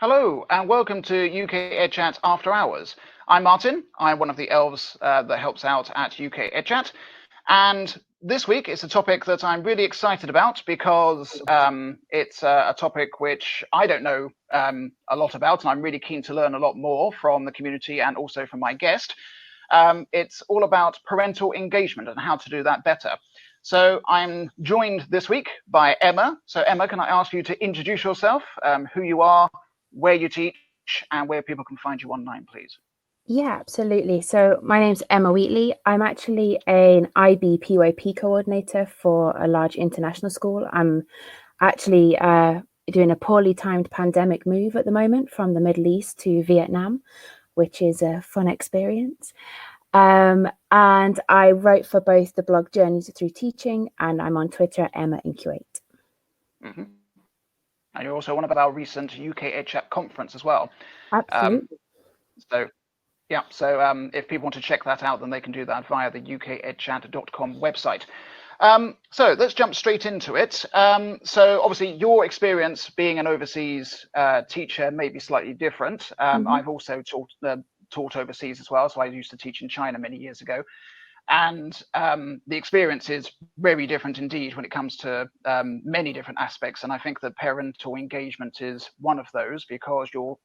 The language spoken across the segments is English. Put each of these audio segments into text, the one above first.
Hello and welcome to UKEdChat After Hours. I'm Martin. I'm one of the elves that helps out at UKEdChat. And this week it's a topic that I'm really excited about because it's a topic which I don't know a lot about, and I'm really keen to learn a lot more from the community and also from my guest. It's all about parental engagement and how to do that better. So I'm joined this week by Emma. So Emma, can I ask you to introduce yourself, who you are, where you teach, and where people can find you online, please? Yeah, absolutely. So my name's Emma Wheatley. I'm actually an IB PYP coordinator for a large international school. I'm actually doing a poorly timed pandemic move at the moment from the Middle East to Vietnam, which is a fun experience. And I write for both the blog Journeys Through Teaching, and I'm on Twitter at Emma in Q8. Mm-hmm. And you're also one of our recent UKEdChat conference as well. Absolutely. So if people want to check that out, then they can do that via the UKEdChat.com website. So let's jump straight into it. So obviously your experience being an overseas teacher may be slightly different. I've also taught overseas as well. So I used to teach in China many years ago. And the experience is very different indeed when it comes to many different aspects. And I think that parental engagement is one of those, because you're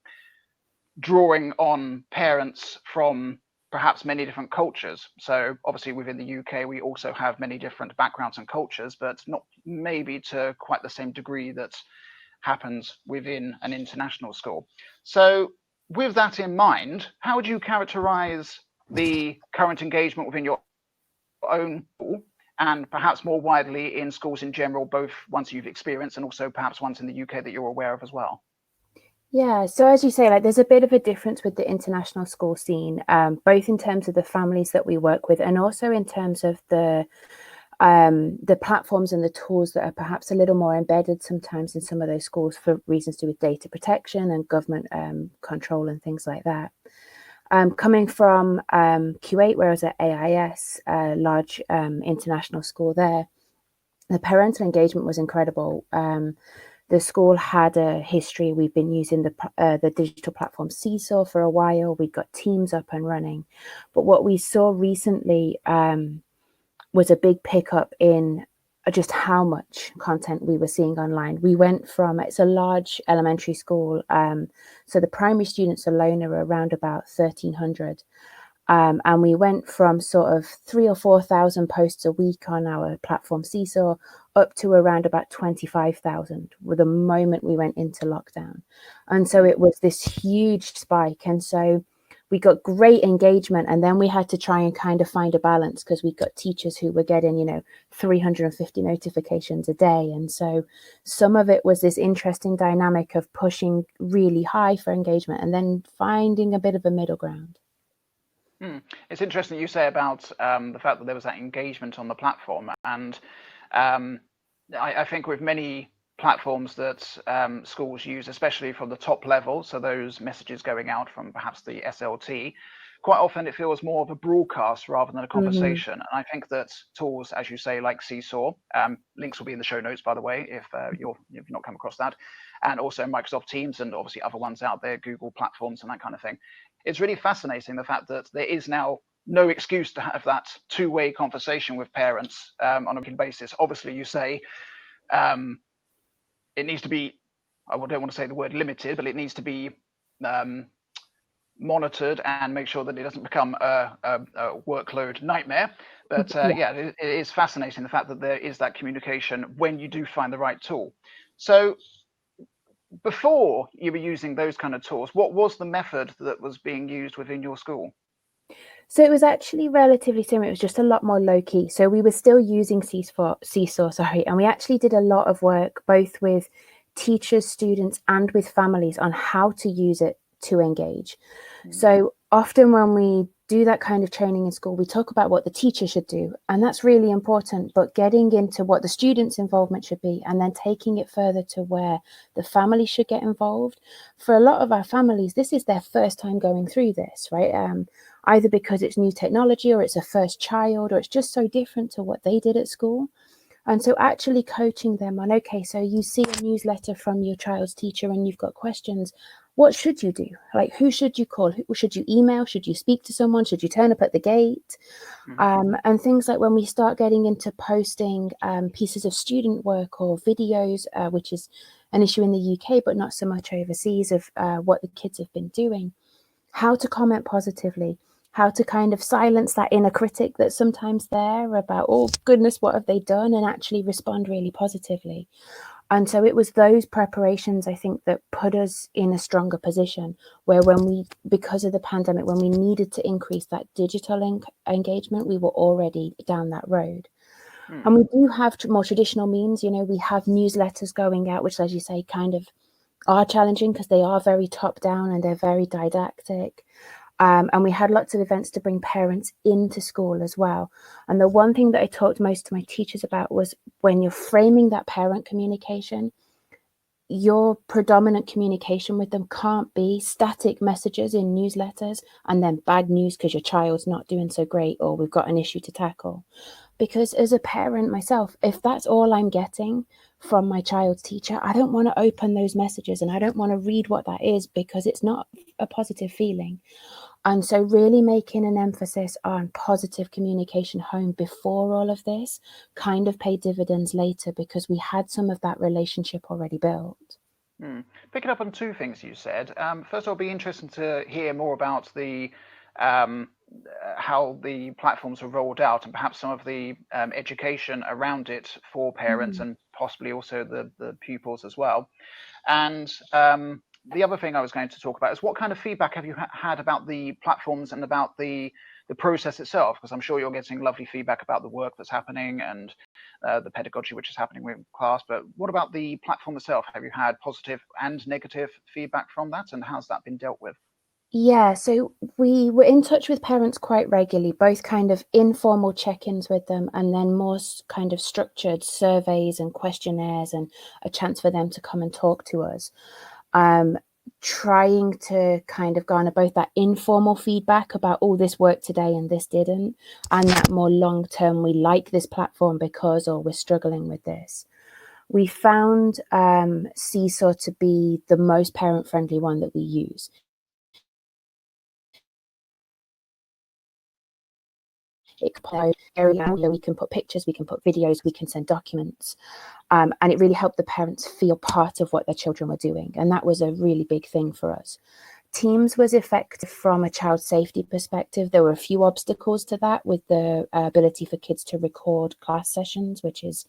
drawing on parents from perhaps many different cultures. So obviously within the UK, we also have many different backgrounds and cultures, but not maybe to quite the same degree that happens within an international school. So with that in mind, how would you characterize the current engagement within your own school and perhaps more widely in schools in general, both ones you've experienced and also perhaps ones in the UK that you're aware of as well? Yeah, so as you say, like there's a bit of a difference with the international school scene, both in terms of the families that we work with and also in terms of the platforms and the tools that are perhaps a little more embedded sometimes in some of those schools for reasons to do with data protection and government control and things like that. Coming from Q8, where I was at AIS, a large international school there, the parental engagement was incredible. The school had a history. We've been using the digital platform Seesaw for a while. We got Teams up and running. But what we saw recently was a big pickup in just how much content we were seeing online. We went from, it's a large elementary school, so the primary students alone are around about 1,300. And we went from sort of 3,000 or 4,000 posts a week on our platform Seesaw up to around about 25,000 with the moment we went into lockdown. And so it was this huge spike. And so we got great engagement, and then we had to try and kind of find a balance because we got teachers who were getting 350 notifications a day. And so some of it was this interesting dynamic of pushing really high for engagement and then finding a bit of a middle ground. It's interesting you say about the fact that there was that engagement on the platform, and I think with many platforms that schools use, especially from the top level, so those messages going out from perhaps the SLT, quite often it feels more of a broadcast rather than a conversation. And I think that tools, as you say, like Seesaw, links will be in the show notes, by the way, if you've not come across that, and also Microsoft Teams and obviously other ones out there, Google platforms and that kind of thing. It's really fascinating, the fact that there is now no excuse to have that two-way conversation with parents on a regular basis. Obviously, you say it needs to be, I don't want to say the word limited, but it needs to be monitored and make sure that it doesn't become a workload nightmare. But it is fascinating, the fact that there is that communication when you do find the right tool. So before you were using those kind of tools, what was the method that was being used within your school? So it was actually relatively similar. It was just a lot more low key. So we were still using Seesaw, and we actually did a lot of work both with teachers, students, and with families on how to use it to engage. So often when we do that kind of training in school, we talk about what the teacher should do, and that's really important, but getting into what the students' involvement should be and then taking it further to where the family should get involved. For a lot of our families, this is their first time going through this, right? Either because it's new technology or it's a first child or it's just so different to what they did at school. And so actually coaching them on, okay, so you see a newsletter from your child's teacher and you've got questions. What should you do? Like, who should you call? Should you email? Should you speak to someone? Should you turn up at the gate? And things like when we start getting into posting pieces of student work or videos, which is an issue in the UK, but not so much overseas, of what the kids have been doing, how to comment positively, how to kind of silence that inner critic that's sometimes there about, oh goodness, what have they done, and actually respond really positively. And so it was those preparations, I think, that put us in a stronger position where when we, because of the pandemic, when we needed to increase that digital engagement, we were already down that road. And we do have more traditional means, you know, we have newsletters going out, which, as you say, kind of are challenging because they are very top down and they're very didactic. And we had lots of events to bring parents into school as well. And the one thing that I talked most to my teachers about was when you're framing that parent communication, your predominant communication with them can't be static messages in newsletters and then bad news because your child's not doing so great or we've got an issue to tackle. Because as a parent myself, if that's all I'm getting from my child's teacher, I don't want to open those messages and I don't want to read what that is because it's not a positive feeling. And so really making an emphasis on positive communication home before all of this kind of paid dividends later because we had some of that relationship already built. Picking up on two things you said. First, I'll be interested to hear more about the how the platforms were rolled out and perhaps some of the education around it for parents and possibly also the pupils as well. And the other thing I was going to talk about is what kind of feedback have you had about the platforms and about the process itself? Because I'm sure you're getting lovely feedback about the work that's happening and the pedagogy which is happening with class. But what about the platform itself? Have you had positive and negative feedback from that, and how's that been dealt with? Yeah, so we were in touch with parents quite regularly, both kind of informal check-ins with them and then more kind of structured surveys and questionnaires and a chance for them to come and talk to us. Trying to kind of garner both that informal feedback about, oh, this worked today and this didn't, and that more long-term, we like this platform because, or we're struggling with this. We found Seesaw to be the most parent-friendly one that we use. It can we can put pictures, we can put videos, we can send documents. And it really helped the parents feel part of what their children were doing. And that was a really big thing for us. Teams was effective from a child safety perspective. There were a few obstacles to that with the ability for kids to record class sessions, which is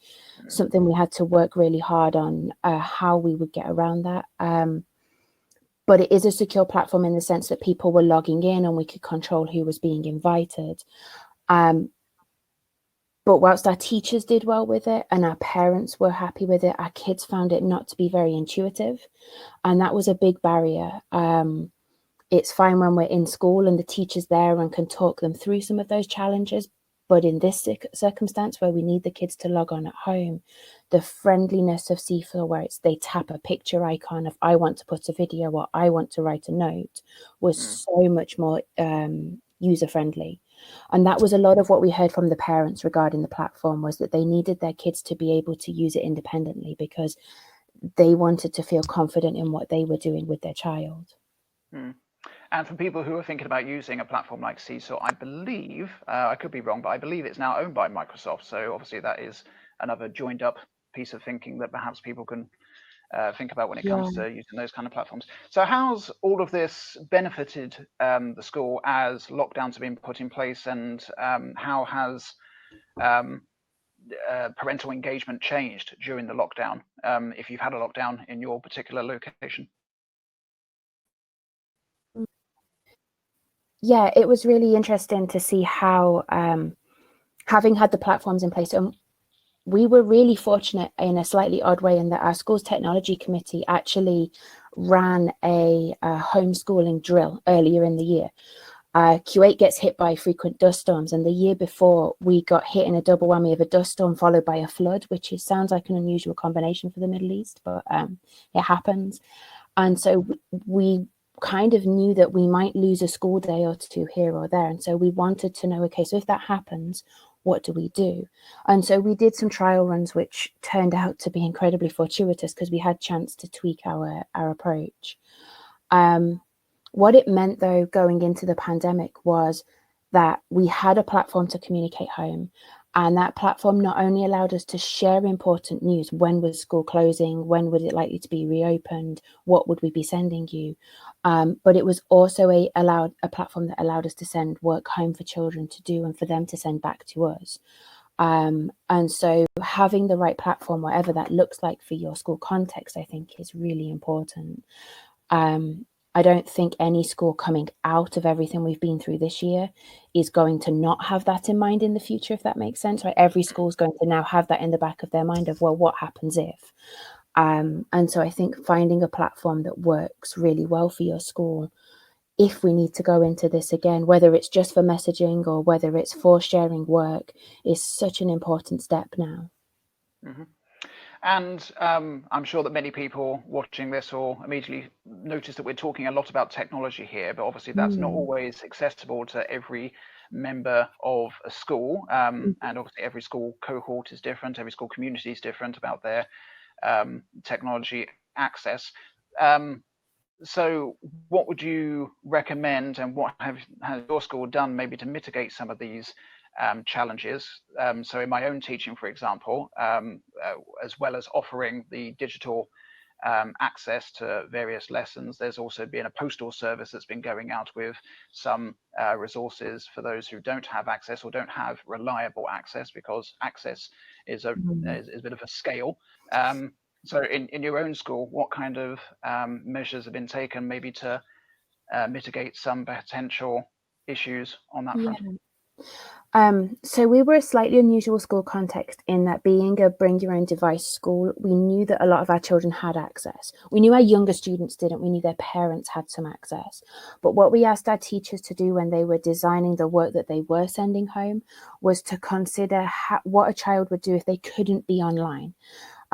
something we had to work really hard on how we would get around that. But it is a secure platform in the sense that people were logging in and we could control who was being invited. But whilst our teachers did well with it and our parents were happy with it, our kids found it not to be very intuitive. And that was a big barrier. It's fine when we're in school and the teacher's there and can talk them through some of those challenges. But in this circumstance where we need the kids to log on at home, the friendliness of Seesaw, where they tap a picture icon of I want to put a video or I want to write a note, was so much more user-friendly. And that was a lot of what we heard from the parents regarding the platform, was that they needed their kids to be able to use it independently because they wanted to feel confident in what they were doing with their child. And for people who are thinking about using a platform like Seesaw, I believe, I could be wrong, but I believe it's now owned by Microsoft. So obviously that is another joined up piece of thinking that perhaps people can think about when it comes to using those kind of platforms. So how's all of this benefited the school as lockdowns have been put in place, and how has parental engagement changed during the lockdown, if you've had a lockdown in your particular location? Yeah, it was really interesting to see how, having had the platforms in place, we were really fortunate in a slightly odd way in that our school's technology committee actually ran a homeschooling drill earlier in the year. Q8 gets hit by frequent dust storms, and the year before we got hit in a double whammy of a dust storm followed by a flood, which sounds like an unusual combination for the Middle East, but it happens. And so we kind of knew that we might lose a school day or two here or there. And so we wanted to know, okay, so if that happens, what do we do? And so we did some trial runs, which turned out to be incredibly fortuitous because we had chance to tweak our approach. What it meant, though, going into the pandemic was that we had a platform to communicate home. And that platform not only allowed us to share important news, when was school closing, when was it likely to be reopened, what would we be sending you, but it was also a platform that allowed us to send work home for children to do and for them to send back to us. And so having the right platform, whatever that looks like for your school context, I think is really important. I don't think any school coming out of everything we've been through this year is going to not have that in mind in the future, if that makes sense. Right? Every school is going to now have that in the back of their mind of, well, what happens if? And so I think finding a platform that works really well for your school, if we need to go into this again, whether it's just for messaging or whether it's for sharing work, is such an important step now. Mm-hmm. And I'm sure that many people watching this will immediately notice that we're talking a lot about technology here, but obviously that's not always accessible to every member of a school. And obviously every school cohort is different, every school community is different about their technology access. So what would you recommend, and what has your school done maybe to mitigate some of these challenges? So in my own teaching, for example, as well as offering the digital access to various lessons, there's also been a postal service that's been going out with some resources for those who don't have access or don't have reliable access, because access is a bit of a scale. So in your own school, what kind of measures have been taken maybe to mitigate some potential issues on that front? So we were a slightly unusual school context in that, being a bring your own device school, we knew that a lot of our children had access. We knew our younger students didn't. We knew their parents had some access. But what we asked our teachers to do when they were designing the work that they were sending home was to consider what a child would do if they couldn't be online.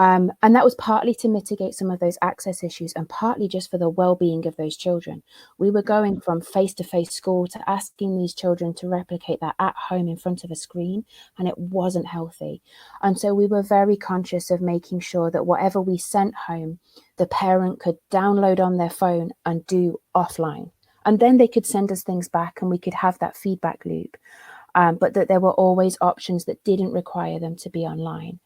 And that was partly to mitigate some of those access issues and partly just for the well-being of those children. We were going from face-to-face school to asking these children to replicate that at home in front of a screen, and it wasn't healthy. And so we were very conscious of making sure that whatever we sent home, the parent could download on their phone and do offline. And then they could send us things back and we could have that feedback loop. But that there were always options that didn't require them to be online.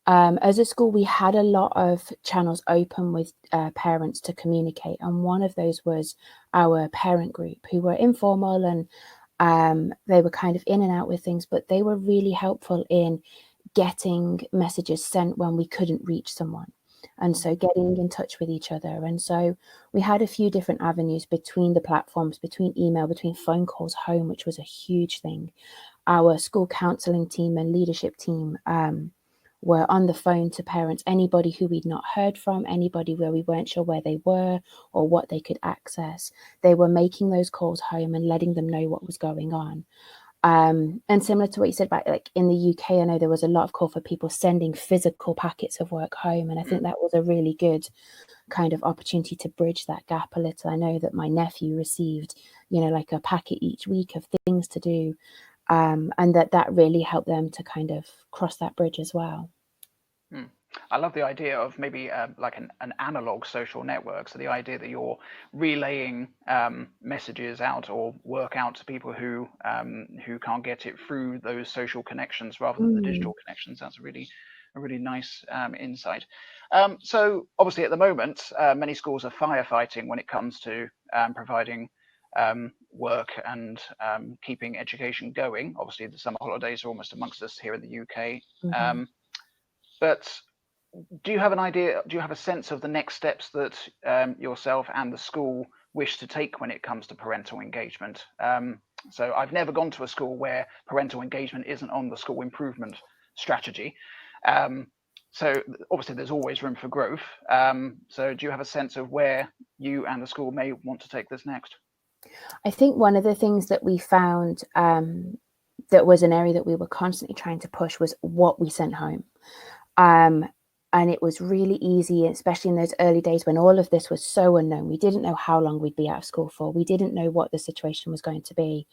As a school, we had a lot of channels open with parents to communicate, and one of those was our parent group, who were informal and they were kind of in and out with things, but they were really helpful in getting messages sent when we couldn't reach someone, and so getting in touch with each other. And so we had a few different avenues between the platforms, between email, between phone calls home, which was a huge thing. Our school counselling team and leadership team were on the phone to parents, anybody who we'd not heard from, anybody where we weren't sure where they were or what they could access. They were making those calls home and letting them know what was going on. And similar to what you said about, like, in the UK, I know there was a lot of call for people sending physical packets of work home. And I think that was a really good kind of opportunity to bridge that gap a little. I know that my nephew received, like a packet each week of things to do. And that really helped them to kind of cross that bridge as well. I love the idea of maybe like an analog social network. So the idea that you're relaying messages out or work out to people who can't get it through those social connections rather than the digital connections. That's a really nice insight. So obviously at the moment, many schools are firefighting when it comes to providing work and keeping education going. Obviously, the summer holidays are almost amongst us here in the UK. But do you have an idea? Do you have a sense of the next steps that yourself and the school wish to take when it comes to parental engagement? So I've never gone to a school where parental engagement isn't on the school improvement strategy. So obviously there's always room for growth. So do you have a sense of where you and the school may want to take this next? I think one of the things that we found that was an area that we were constantly trying to push was what we sent home. And it was really easy, especially in those early days when all of this was so unknown. We didn't know how long we'd be out of school for. We didn't know what the situation was going to be.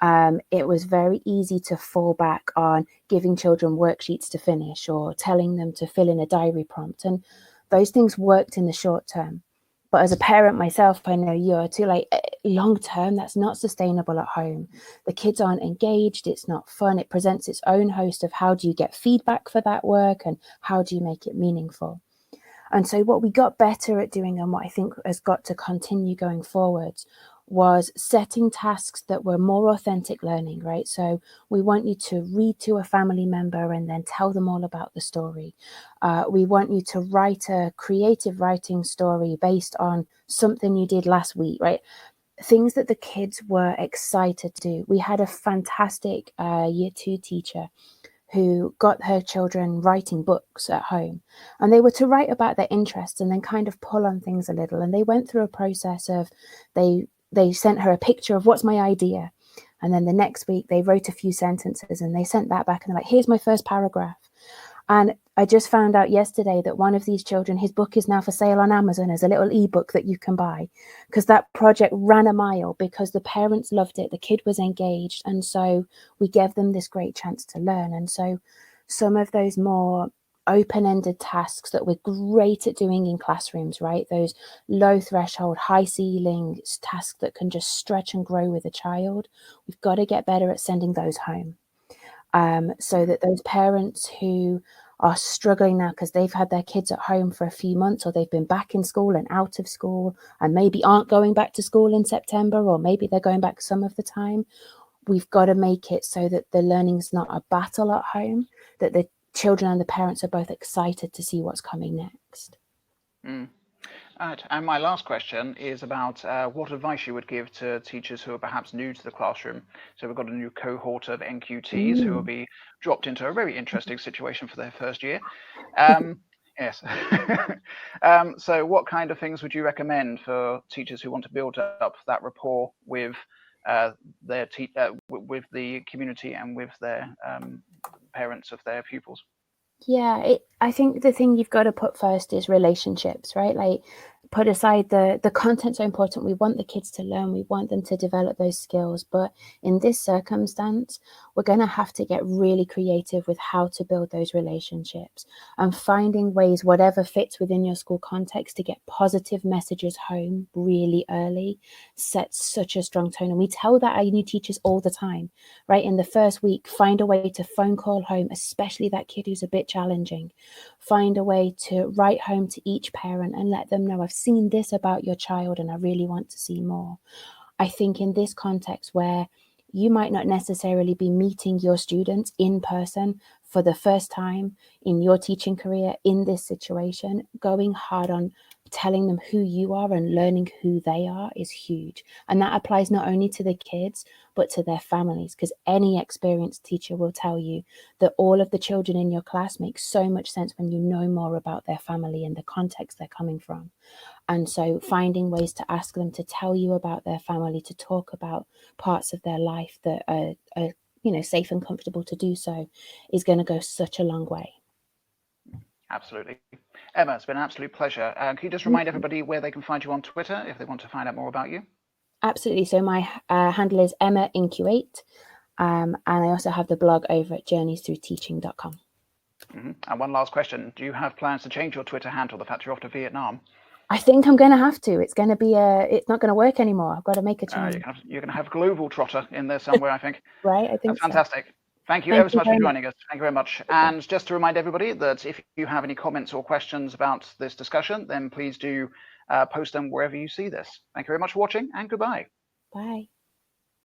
it was very easy to fall back on giving children worksheets to finish or telling them to fill in a diary prompt. And those things worked in the short term. But as a parent myself, I know you are too, like long term, that's not sustainable at home. The kids aren't engaged. It's not fun. It presents its own host of how do you get feedback for that work and how do you make it meaningful? And so what we got better at doing, and what I think has got to continue going forwards, was setting tasks that were more authentic learning, right? So we want you to read to a family member and then tell them all about the story. We want you to write a creative writing story based on something you did last week, right? Things that the kids were excited to do. We had a fantastic year 2 teacher who got her children writing books at home, and they were to write about their interests and then kind of pull on things a little. And they went through a process of they sent her a picture of what's my idea, and then the next week they wrote a few sentences and they sent that back and they're like, here's my first paragraph. And I just found out yesterday that one of these children, his book is now for sale on Amazon as a little ebook that you can buy, because that project ran a mile, because the parents loved it, the kid was engaged, and so we gave them this great chance to learn. And so some of those more open-ended tasks that we're great at doing in classrooms, right? Those low threshold, high ceiling tasks that can just stretch and grow with a child, we've got to get better at sending those home. So that those parents who are struggling now because they've had their kids at home for a few months, or they've been back in school and out of school and maybe aren't going back to school in September, or maybe they're going back some of the time, we've got to make it so that the learning's not a battle at home, that the children and the parents are both excited to see what's coming next. Right. And my last question is about what advice you would give to teachers who are perhaps new to the classroom. So we've got a new cohort of NQTs who will be dropped into a very interesting situation for their first year. Yes. So what kind of things would you recommend for teachers who want to build up that rapport with with the community and with their parents of their pupils? Yeah, I think the thing you've got to put first is relationships, right? Like, put aside the content's so important. We want the kids to learn. We want them to develop those skills. But in this circumstance, we're going to have to get really creative with how to build those relationships and finding ways, whatever fits within your school context, to get positive messages home really early sets such a strong tone. And we tell that our new teachers all the time, right? In the first week, find a way to phone call home, especially that kid who's a bit challenging. Find a way to write home to each parent and let them know, I've seen this about your child and I really want to see more. I think in this context where you might not necessarily be meeting your students in person for the first time in your teaching career in this situation, going hard on telling them who you are and learning who they are is huge. And that applies not only to the kids, but to their families, because any experienced teacher will tell you that all of the children in your class make so much sense when you know more about their family and the context they're coming from. And so finding ways to ask them to tell you about their family, to talk about parts of their life that are safe and comfortable to do so, is going to go such a long way. Absolutely. Emma, it's been an absolute pleasure. Can you just remind everybody where they can find you on Twitter if they want to find out more about you? Absolutely. So my handle is Emma Incubate, and I also have the blog over at journeysthroughteaching.com. And one last question. Do you have plans to change your Twitter handle, the fact you're off to Vietnam? I think I'm going to have to. It's going to be it's not going to work anymore. I've got to make a change. You're going to have Global Trotter in there somewhere, I think. Right, I think That's fantastic. So. Thank you ever so much for joining us. Thank you very much. And just to remind everybody that if you have any comments or questions about this discussion, then please do post them wherever you see this. Thank you very much for watching, and goodbye. Bye.